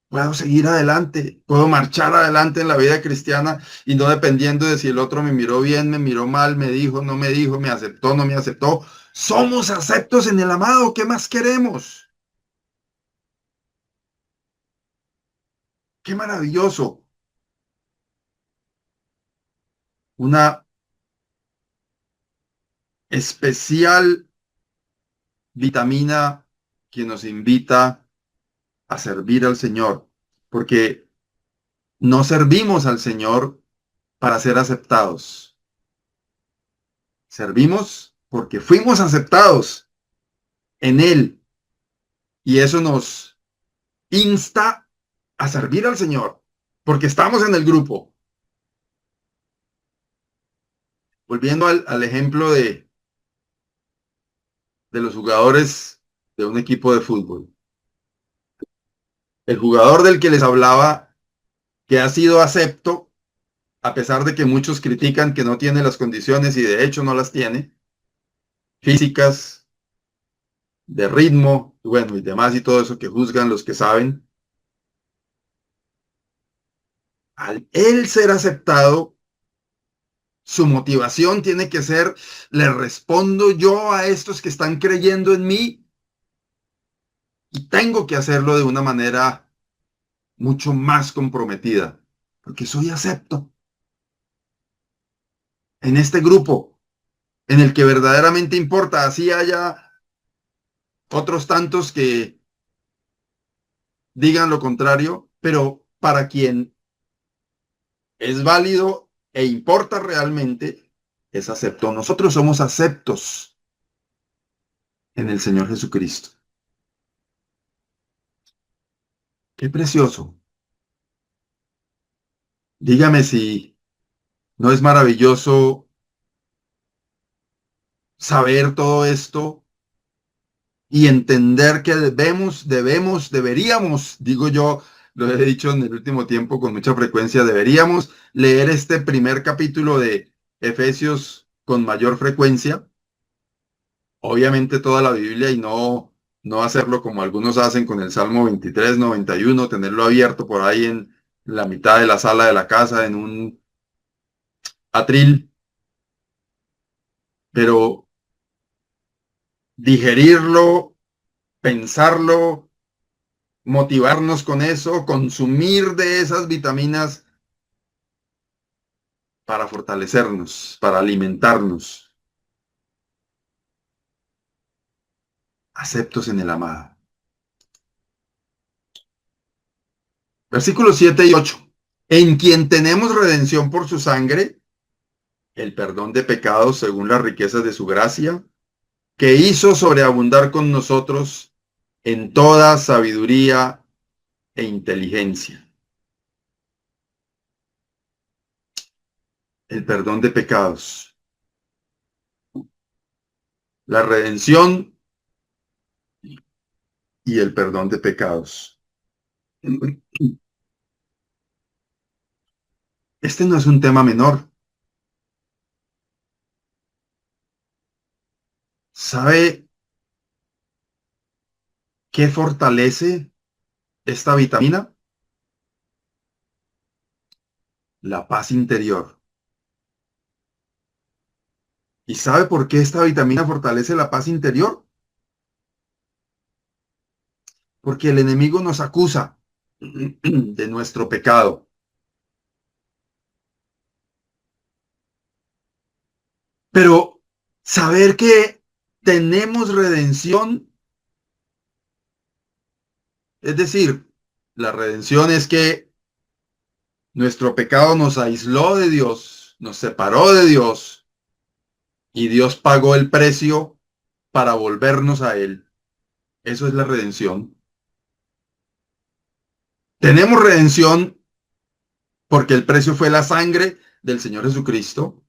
Puedo seguir adelante, puedo marchar adelante en la vida cristiana y no dependiendo de si el otro me miró bien, me miró mal, me dijo, no me dijo, me aceptó, no me aceptó. Somos aceptos en el amado, ¿qué más queremos? Qué maravilloso. Una especial vitamina que nos invita a servir al Señor, porque no servimos al Señor para ser aceptados. Servimos porque fuimos aceptados en Él y eso nos insta a servir al Señor, porque estamos en el grupo. Volviendo al ejemplo de los jugadores de un equipo de fútbol. El jugador del que les hablaba, que ha sido acepto, a pesar de que muchos critican que no tiene las condiciones y de hecho no las tiene, físicas, de ritmo, bueno, y demás y todo eso que juzgan los que saben. Al él ser aceptado, su motivación tiene que ser, le respondo yo a estos que están creyendo en mí y tengo que hacerlo de una manera mucho más comprometida, porque soy acepto en este grupo en el que verdaderamente importa, así haya otros tantos que digan lo contrario, pero para quien es válido e importa realmente es acepto. Nosotros somos aceptos en el Señor Jesucristo. Qué precioso. Dígame si no es maravilloso saber todo esto y entender que deberíamos, digo yo, lo he dicho en el último tiempo con mucha frecuencia, deberíamos leer este primer capítulo de Efesios con mayor frecuencia. Obviamente toda la Biblia y no hacerlo como algunos hacen con el Salmo 23, 91, tenerlo abierto por ahí en la mitad de la sala de la casa, en un atril, pero digerirlo, pensarlo, motivarnos con eso, consumir de esas vitaminas para fortalecernos, para alimentarnos, aceptos en el amado. Versículos 7 y 8. En quien tenemos redención por su sangre, el perdón de pecados según las riquezas de su gracia, que hizo sobreabundar con nosotros en toda sabiduría e inteligencia. El perdón de pecados. La redención y el perdón de pecados. Este no es un tema menor. ¿Sabe qué fortalece esta vitamina? La paz interior. ¿Y sabe por qué esta vitamina fortalece la paz interior? Porque el enemigo nos acusa de nuestro pecado. Pero saber que tenemos redención, es decir, la redención es que nuestro pecado nos aisló de Dios, nos separó de Dios y Dios pagó el precio para volvernos a Él. Eso es la redención. Tenemos redención porque el precio fue la sangre del Señor Jesucristo.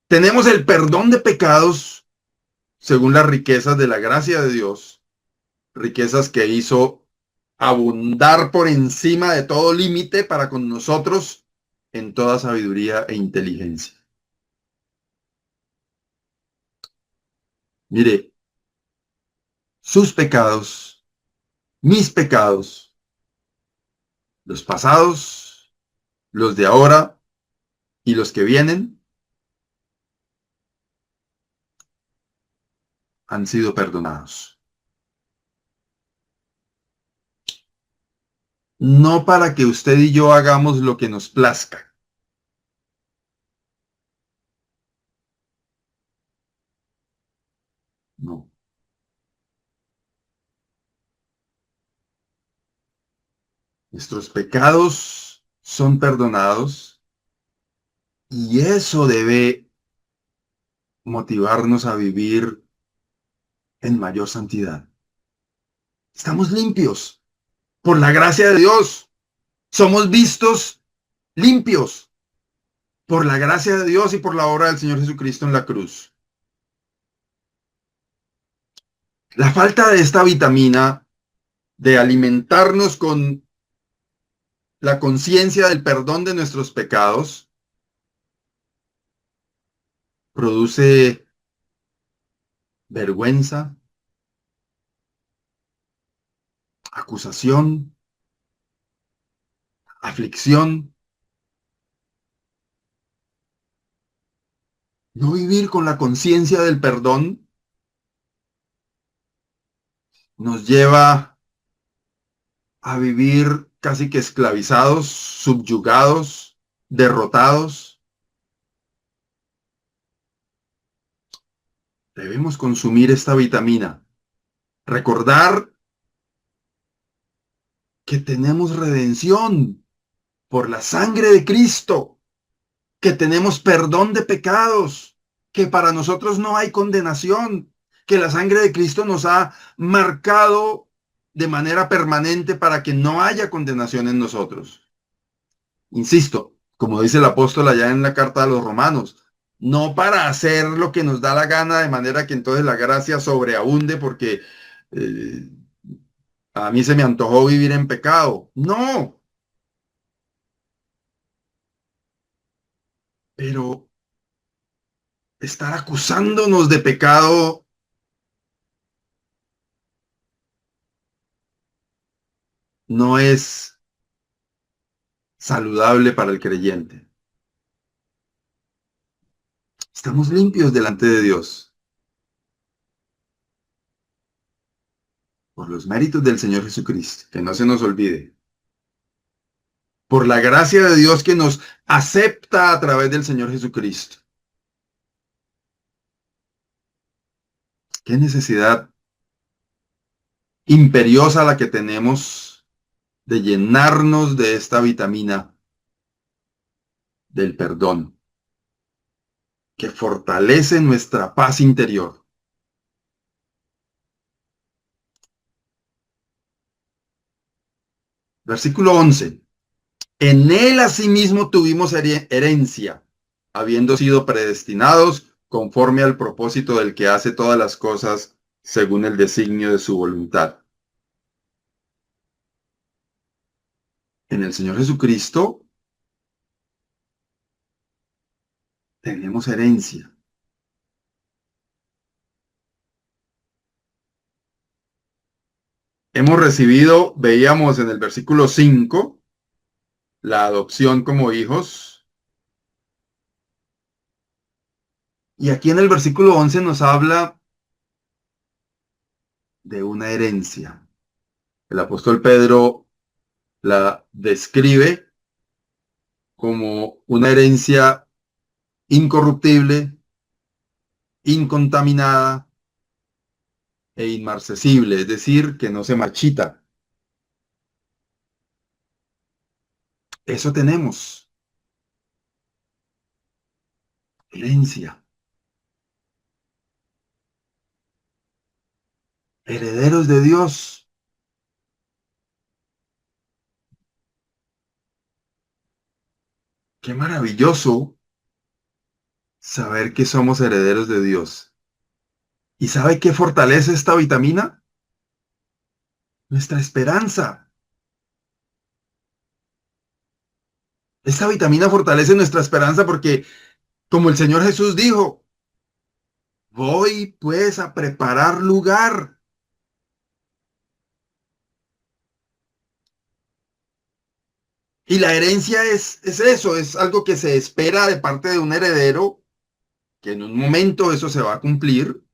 Tenemos el perdón de pecados según las riquezas de la gracia de Dios, riquezas que hizo abundar por encima de todo límite para con nosotros en toda sabiduría e inteligencia. Mire, sus pecados, mis pecados, los pasados, los de ahora y los que vienen, han sido perdonados. No para que usted y yo hagamos lo que nos plazca. No. Nuestros pecados son perdonados y eso debe motivarnos a vivir en mayor santidad. Estamos limpios por la gracia de Dios. Somos vistos limpios por la gracia de Dios y por la obra del Señor Jesucristo en la cruz. La falta de esta vitamina, de alimentarnos con la conciencia del perdón de nuestros pecados, produce vergüenza, acusación, aflicción. No vivir con la conciencia del perdón nos lleva a vivir casi que esclavizados, subyugados, derrotados. Debemos consumir esta vitamina. Recordar que tenemos redención por la sangre de Cristo. que tenemos perdón de pecados, que para nosotros no hay condenación, que la sangre de Cristo nos ha marcado de manera permanente para que no haya condenación en nosotros. Insisto, como dice el apóstol allá en la carta a los romanos, no para hacer lo que nos da la gana de manera que entonces la gracia sobreabunde porque eh, a mí se me antojó vivir en pecado. No, pero estar acusándonos de pecado no es saludable para el creyente. Estamos limpios delante de Dios por los méritos del Señor Jesucristo, que no se nos olvide. Por la gracia de Dios que nos acepta a través del Señor Jesucristo. Qué necesidad imperiosa la que tenemos de llenarnos de esta vitamina del perdón, que fortalece nuestra paz interior. Versículo 11. En él asimismo tuvimos herencia, habiendo sido predestinados conforme al propósito del que hace todas las cosas según el designio de su voluntad. En el Señor Jesucristo tenemos herencia. Hemos recibido, veíamos en el versículo 5, la adopción como hijos. Y aquí en el versículo 11 nos habla de una herencia. El apóstol Pedro la describe como una herencia incorruptible, incontaminada e inmarcesible, es decir, que no se marchita. Eso tenemos. Herencia. Herederos de Dios. Qué maravilloso saber que somos herederos de Dios. ¿Y sabe qué fortalece esta vitamina? Nuestra esperanza. Esta vitamina fortalece nuestra esperanza porque, como el Señor Jesús dijo, voy pues a preparar lugar. Y la herencia es eso, es algo que se espera de parte de un heredero, que en un momento eso se va a cumplir.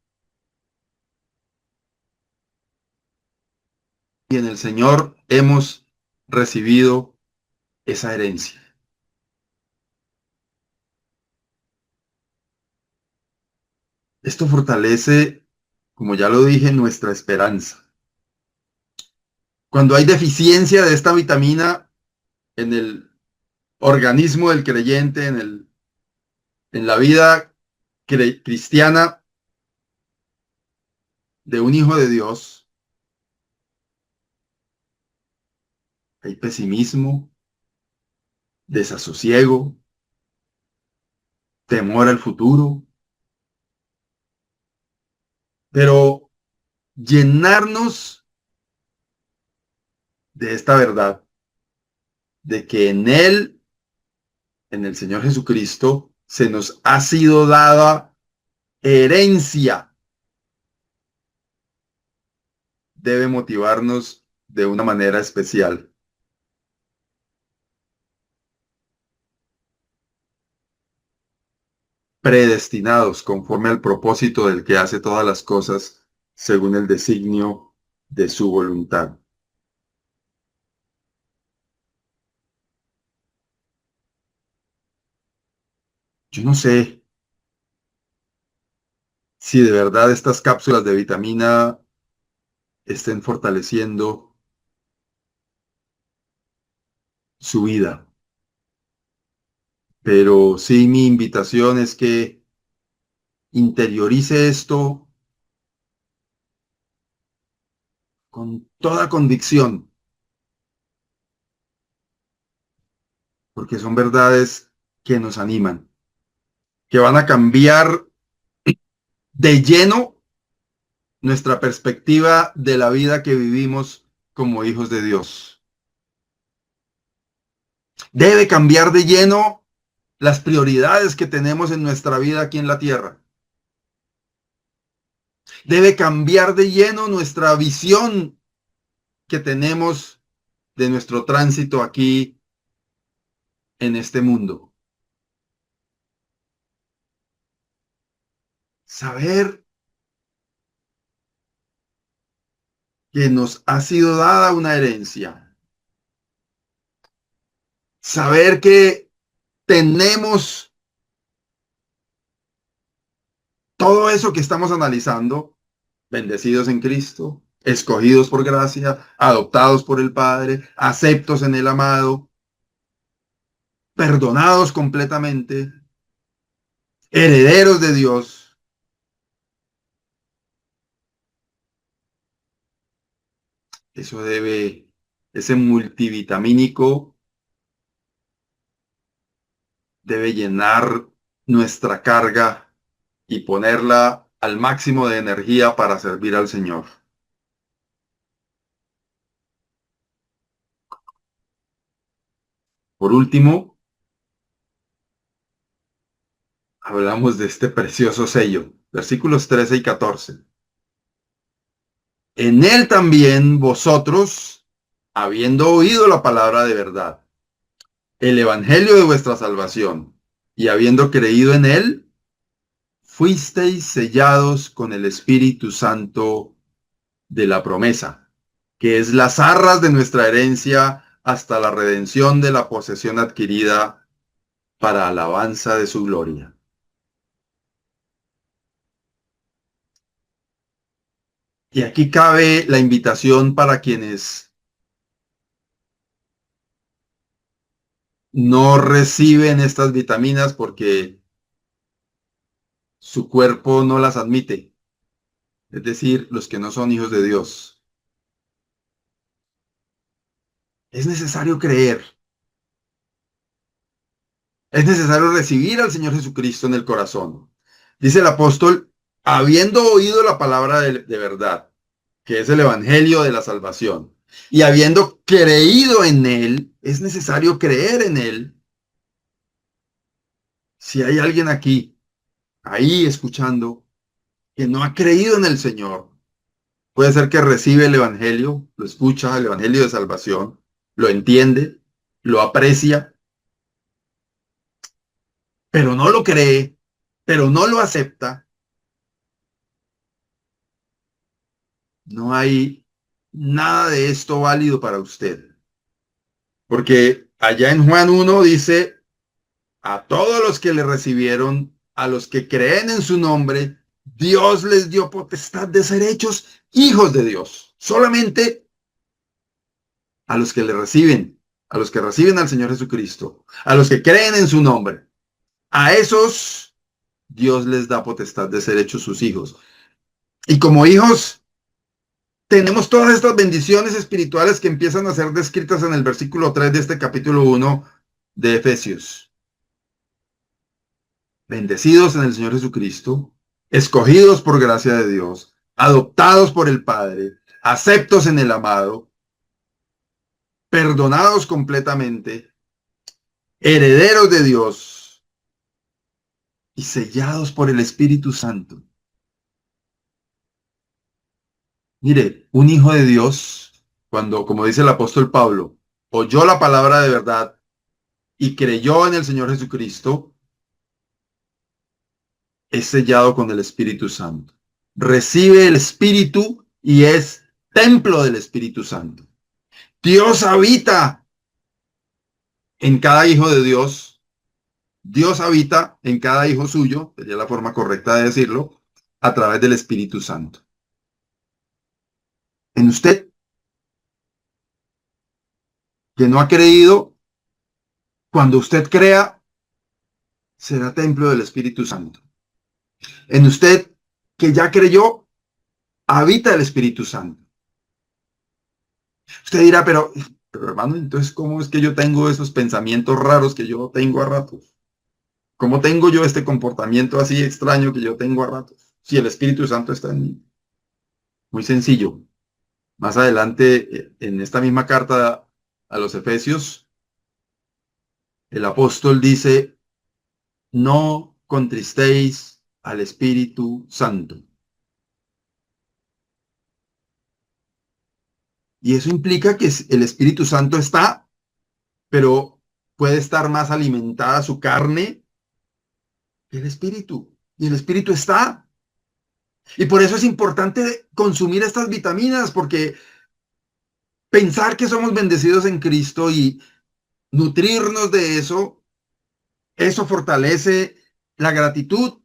Y en el Señor hemos recibido esa herencia. Esto fortalece, como ya lo dije, nuestra esperanza. Cuando hay deficiencia de esta vitamina en el organismo del creyente, en la vida cristiana de un hijo de Dios, hay pesimismo, desasosiego, temor al futuro. Pero llenarnos de esta verdad, de que en Él, en el Señor Jesucristo, se nos ha sido dada herencia, debe motivarnos de una manera especial. Predestinados conforme al propósito del que hace todas las cosas según el designio de su voluntad. Yo no sé si de verdad estas cápsulas de vitamina estén fortaleciendo su vida. Pero sí, mi invitación es que interiorice esto con toda convicción, porque son verdades que nos animan, que van a cambiar de lleno nuestra perspectiva de la vida que vivimos como hijos de Dios. Debe cambiar de lleno las prioridades que tenemos en nuestra vida aquí en la tierra. Debe cambiar de lleno nuestra visión que tenemos de nuestro tránsito aquí en este mundo. Saber que nos ha sido dada una herencia. Saber que tenemos todo eso que estamos analizando, bendecidos en Cristo, escogidos por gracia, adoptados por el Padre, aceptos en el amado, perdonados completamente, herederos de Dios. Eso debe, ese multivitamínico debe llenar nuestra carga y ponerla al máximo de energía para servir al Señor. Por último, hablamos de este precioso sello, versículos 13 y 14. En él también vosotros, habiendo oído la palabra de verdad, el evangelio de vuestra salvación, y habiendo creído en él, fuisteis sellados con el Espíritu Santo de la promesa, que es las arras de nuestra herencia hasta la redención de la posesión adquirida para alabanza de su gloria. Y aquí cabe la invitación para quienes no reciben estas vitaminas porque su cuerpo no las admite, es decir, los que no son hijos de Dios. Es necesario creer, es necesario recibir al Señor Jesucristo en el corazón. Dice el apóstol, habiendo oído la palabra de verdad, que es el evangelio de la salvación, y habiendo creído en él, es necesario creer en él. Si hay alguien aquí, ahí escuchando, que no ha creído en el Señor, puede ser que recibe el evangelio, lo escucha, el evangelio de salvación, lo entiende, lo aprecia, pero no lo cree, pero no lo acepta. No hay nada de esto válido para usted. Porque allá en Juan 1 dice, a todos los que le recibieron, a los que creen en su nombre, Dios les dio potestad de ser hechos hijos de Dios. Solamente a los que le reciben, a los que reciben al Señor Jesucristo, a los que creen en su nombre. A esos Dios les da potestad de ser hechos sus hijos. Y como hijos, tenemos todas estas bendiciones espirituales que empiezan a ser descritas en el versículo 3 de este capítulo 1 de Efesios. Bendecidos en el Señor Jesucristo, escogidos por gracia de Dios, adoptados por el Padre, aceptos en el amado, perdonados completamente, herederos de Dios y sellados por el Espíritu Santo. Mire, un hijo de Dios, cuando, como dice el apóstol Pablo, oyó la palabra de verdad y creyó en el Señor Jesucristo, es sellado con el Espíritu Santo. Recibe el Espíritu y es templo del Espíritu Santo. Dios habita en cada hijo de Dios. Dios habita en cada hijo suyo, sería la forma correcta de decirlo, a través del Espíritu Santo. En usted, que no ha creído, cuando usted crea, será templo del Espíritu Santo. En usted, que ya creyó, habita el Espíritu Santo. Usted dirá, pero hermano, entonces, ¿cómo es que yo tengo esos pensamientos raros que yo tengo a ratos? ¿Cómo tengo yo este comportamiento así extraño que yo tengo a ratos? Si el Espíritu Santo está en mí. Muy sencillo. Más adelante, en esta misma carta a los Efesios, el apóstol dice, no contristéis al Espíritu Santo. Y eso implica que el Espíritu Santo está, pero puede estar más alimentada su carne que el Espíritu. Y el Espíritu está. Y por eso es importante consumir estas vitaminas, porque pensar que somos bendecidos en Cristo y nutrirnos de eso fortalece la gratitud.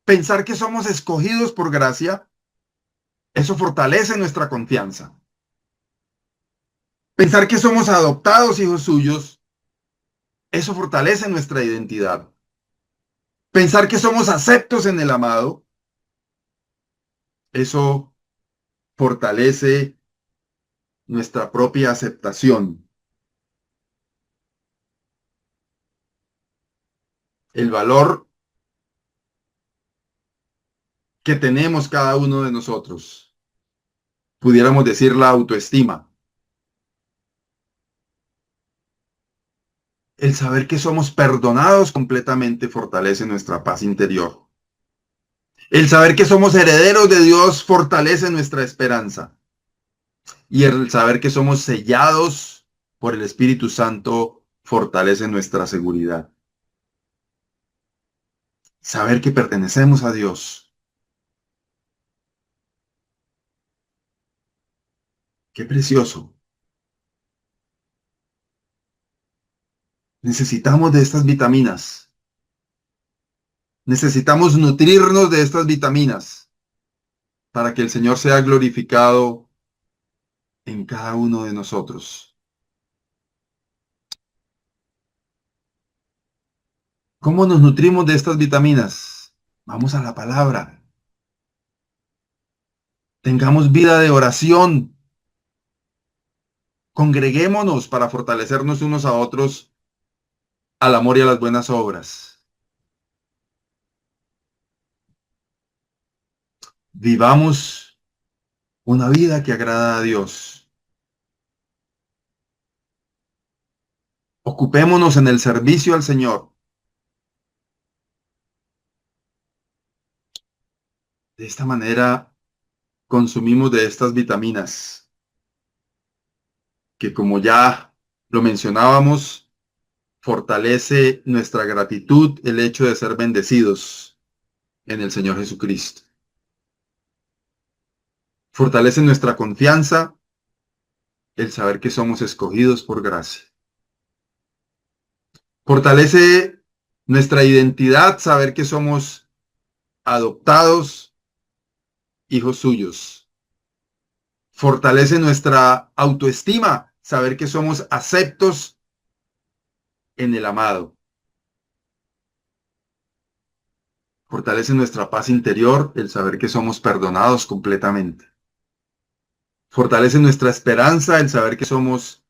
Pensar que somos escogidos por gracia, eso fortalece nuestra confianza. Pensar que somos adoptados hijos suyos, eso fortalece nuestra identidad. Pensar que somos aceptos en el amado, eso fortalece nuestra propia aceptación. El valor que tenemos cada uno de nosotros. Pudiéramos decir la autoestima. El saber que somos perdonados completamente fortalece nuestra paz interior. El saber que somos herederos de Dios fortalece nuestra esperanza. Y el saber que somos sellados por el Espíritu Santo fortalece nuestra seguridad. Saber que pertenecemos a Dios. Qué precioso. Necesitamos de estas vitaminas. Necesitamos nutrirnos de estas vitaminas para que el Señor sea glorificado en cada uno de nosotros. ¿Cómo nos nutrimos de estas vitaminas? Vamos a la palabra. Tengamos vida de oración. Congreguémonos para fortalecernos unos a otros al amor y a las buenas obras. Vivamos una vida que agrada a Dios. Ocupémonos en el servicio al Señor. De esta manera consumimos de estas vitaminas que, como ya lo mencionábamos, fortalece nuestra gratitud el hecho de ser bendecidos en el Señor Jesucristo. Fortalece nuestra confianza el saber que somos escogidos por gracia. Fortalece nuestra identidad saber que somos adoptados hijos suyos. Fortalece nuestra autoestima saber que somos aceptos en el amado. Fortalece nuestra paz interior el saber que somos perdonados completamente. Fortalece nuestra esperanza el saber que somos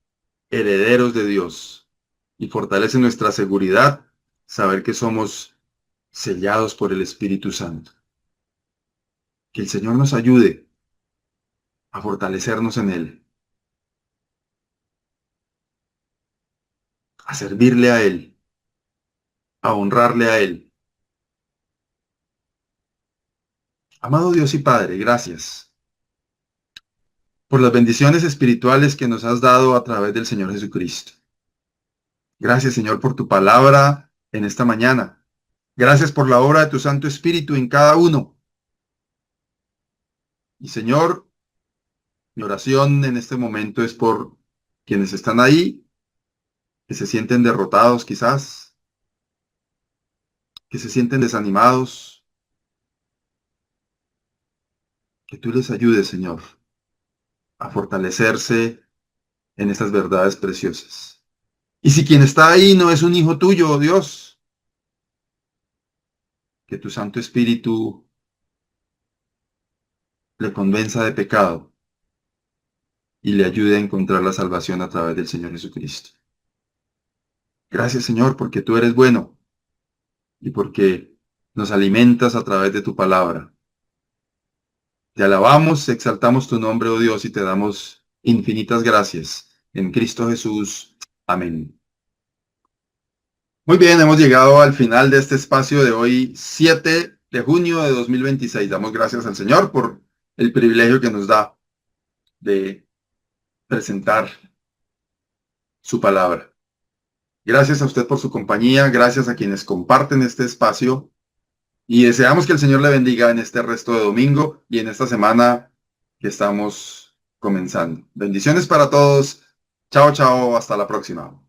herederos de Dios. Y fortalece nuestra seguridad saber que somos sellados por el Espíritu Santo. Que el Señor nos ayude a fortalecernos en Él, a servirle a Él, a honrarle a Él. Amado Dios y Padre, gracias por las bendiciones espirituales que nos has dado a través del Señor Jesucristo. Gracias, Señor, por tu palabra en esta mañana. Gracias por la obra de tu Santo Espíritu en cada uno. Y, Señor, mi oración en este momento es por quienes están ahí, que se sienten derrotados quizás, que se sienten desanimados. Que tú les ayudes, Señor, a fortalecerse en estas verdades preciosas. Y si quien está ahí no es un hijo tuyo, oh Dios, que tu Santo Espíritu le convenza de pecado y le ayude a encontrar la salvación a través del Señor Jesucristo. Gracias, Señor, porque tú eres bueno y porque nos alimentas a través de tu palabra. Te alabamos, exaltamos tu nombre, oh Dios, y te damos infinitas gracias. En Cristo Jesús. Amén. Muy bien, hemos llegado al final de este espacio de hoy, 7 de junio de 2026. Damos gracias al Señor por el privilegio que nos da de presentar su palabra. Gracias a usted por su compañía, gracias a quienes comparten este espacio y deseamos que el Señor le bendiga en este resto de domingo y en esta semana que estamos comenzando. Bendiciones para todos. Chao, chao, hasta la próxima.